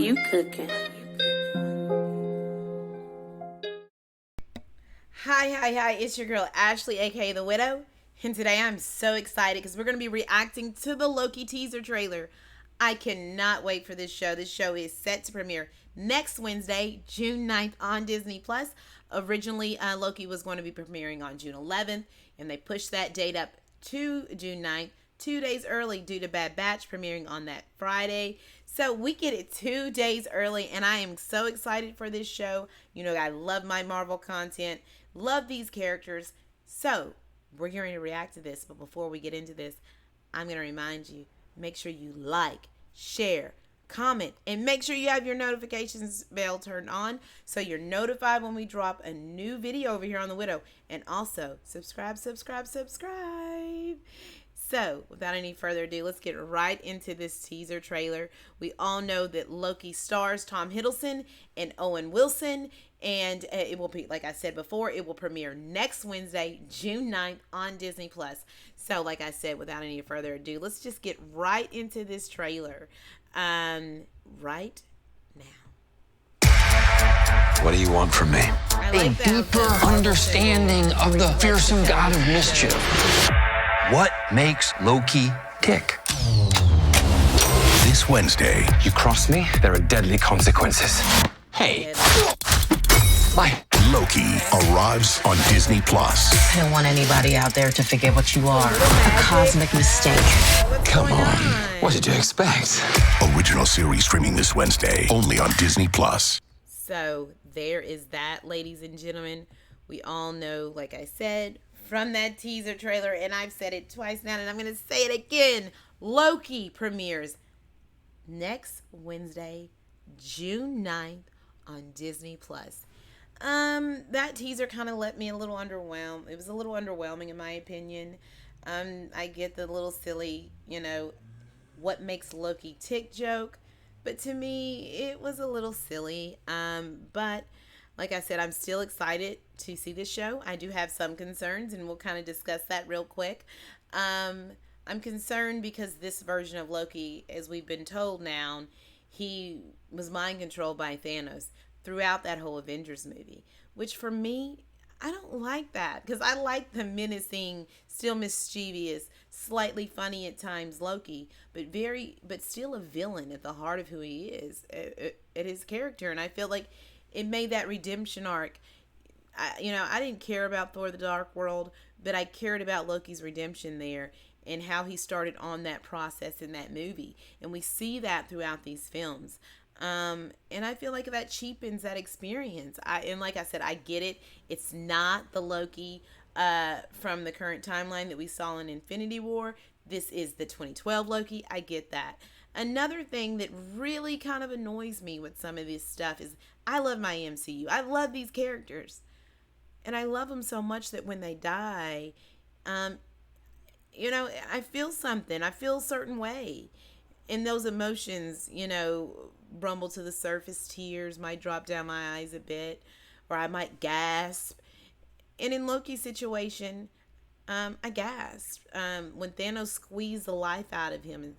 you cooking? Hi, it's your girl Ashley, aka The Widow, and today I'm so excited because we're going to be reacting to the Loki teaser trailer. I cannot wait for this show. This show is set to premiere next Wednesday, June 9th on Disney+. Originally, Loki was going to be premiering on June 11th, and they pushed that date up to June 9th, 2 days early due to Bad Batch premiering on that Friday. So we get it 2 days early, and I am so excited for this show. You know, I love my Marvel content, love these characters. So we're going to react to this, but before we get into this, I'm going to remind you, make sure you like, share, comment, and make sure you have your notifications bell turned on so you're notified when we drop a new video over here on The Widow. And also, subscribe. So, without any further ado, let's get right into this teaser trailer. We all know that Loki stars Tom Hiddleston and Owen Wilson, and it will be, like I said before, it will premiere next Wednesday, June 9th on Disney+. So, like I said, without any further ado, let's just get right into this trailer right now. What do you want from me? A deeper understanding of the fearsome god of mischief. What makes Loki tick? This Wednesday, You cross me, there are deadly consequences. Hey, bye. Loki arrives on Disney+. I don't want anybody out there to forget what you are. A cosmic mistake. Come on, what did you expect? Original series streaming this Wednesday, only on Disney+. So there is that, ladies and gentlemen. We all know, like I said, from that teaser trailer, and I've said it twice now, and I'm going to say it again. Loki premieres next Wednesday, June 9th on Disney+. That teaser kind of left me a little underwhelmed. It was a little underwhelming in my opinion. I get the little silly, what makes Loki tick joke, but to me, it was a little silly. But like I said, I'm still excited to see this show. I do have some concerns, and we'll kind of discuss that real quick. I'm concerned because this version of Loki, as we've been told now, he was mind controlled by Thanos throughout that whole Avengers movie, which for me, I don't like that, because I like the menacing, still mischievous, slightly funny at times Loki, but still a villain at the heart of who he is, at his character. And I feel like it made that redemption arc. I didn't care about Thor: The Dark World, but I cared about Loki's redemption there and how he started on that process in that movie. And we see that throughout these films. And I feel like that cheapens that experience. And like I said, I get it. It's not the Loki from the current timeline that we saw in Infinity War. This is the 2012 Loki. I get that. Another thing that really kind of annoys me with some of this stuff is I love my MCU. I love these characters. And I love them so much that when they die, I feel something. I feel a certain way. And those emotions, rumble to the surface. Tears might drop down my eyes a bit, or I might gasp. And in Loki's situation, I gasped when Thanos squeezed the life out of him, and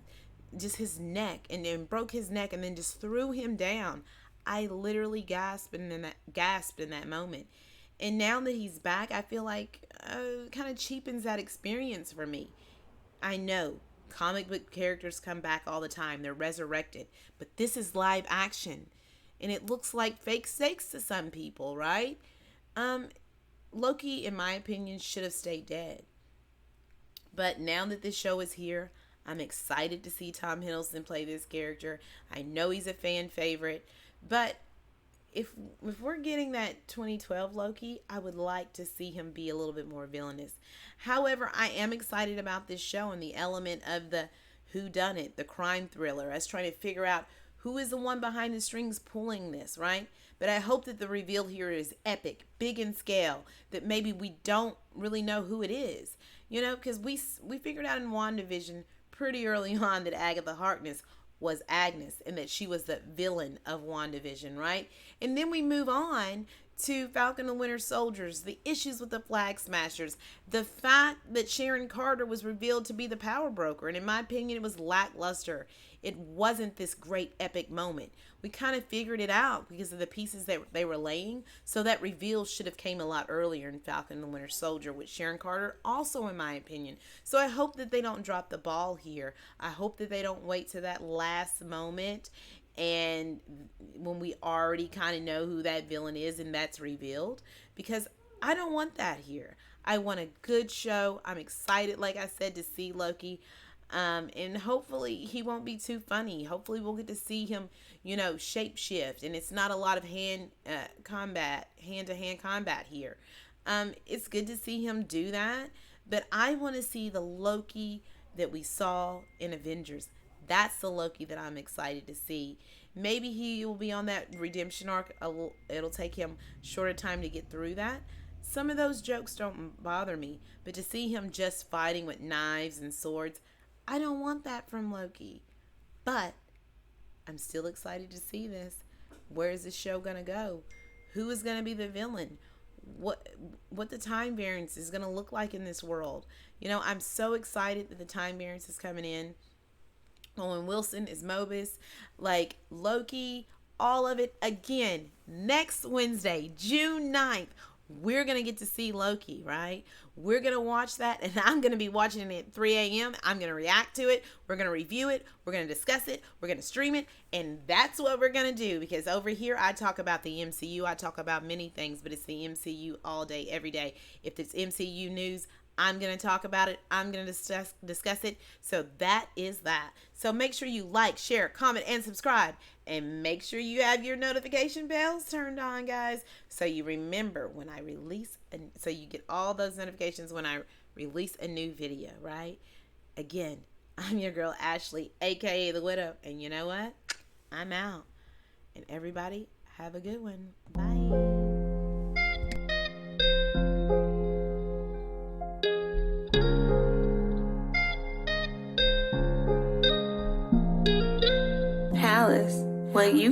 just his neck, and then broke his neck, and then just threw him down. I literally gasped in that moment. And now that he's back, I feel like it kind of cheapens that experience for me. I know comic book characters come back all the time. They're resurrected. But this is live action. And it looks like fake steaks to some people, right? Loki, in my opinion, should have stayed dead. But now that this show is here, I'm excited to see Tom Hiddleston play this character. I know he's a fan favorite. But if we're getting that 2012 Loki, I would like to see him be a little bit more villainous. However, I am excited about this show and the element of the whodunit, the crime thriller, us trying to figure out who is the one behind the strings pulling this, right? But I hope that the reveal here is epic, big in scale, that maybe we don't really know who it is. Because we figured out in WandaVision pretty early on that Agatha Harkness was Agnes and that she was the villain of WandaVision, right? And then we move on to Falcon and the Winter Soldiers, the issues with the Flag Smashers, the fact that Sharon Carter was revealed to be the power broker, and in my opinion, it was lackluster. it wasn't this great epic moment. We kind of figured it out because of the pieces that they were laying. So that reveal should have came a lot earlier in Falcon and the Winter Soldier with Sharon Carter, also in my opinion. So I hope that they don't drop the ball here. I hope that they don't wait to that last moment and when we already kind of know who that villain is and that's revealed, because I don't want that here. I want a good show. I'm excited, like I said, to see Loki. And hopefully he won't be too funny. Hopefully we'll get to see him, shape shift, and it's not a lot of hand to hand combat here. It's good to see him do that, but I want to see the Loki that we saw in Avengers. That's the Loki that I'm excited to see. Maybe he will be on that redemption arc. It'll take him shorter time to get through that. Some of those jokes don't bother me, but to see him just fighting with knives and swords, I don't want that from Loki. But I'm still excited to see this. Where is this show going to go? Who is going to be the villain? What the time variance is going to look like in this world. I'm so excited that the time variance is coming in. Owen Wilson is Mobius, like Loki, all of it. Again, next Wednesday, June 9th, we're going to get to see Loki, right? We're going to watch that, and I'm going to be watching it at 3 a.m. I'm going to react to it. We're going to review it. We're going to discuss it. We're going to stream it, and that's what we're going to do, because over here I talk about the MCU. I talk about many things, but it's the MCU all day, every day. If it's MCU news, I'm going to talk about it. I'm going to discuss it. So that is that. So make sure you like, share, comment, and subscribe. And make sure you have your notification bells turned on, guys. So you remember when I release, so you get all those notifications when I release a new video, right? Again, I'm your girl, Ashley, a.k.a. The Widow. And you know what? I'm out. And everybody, have a good one. Bye. When you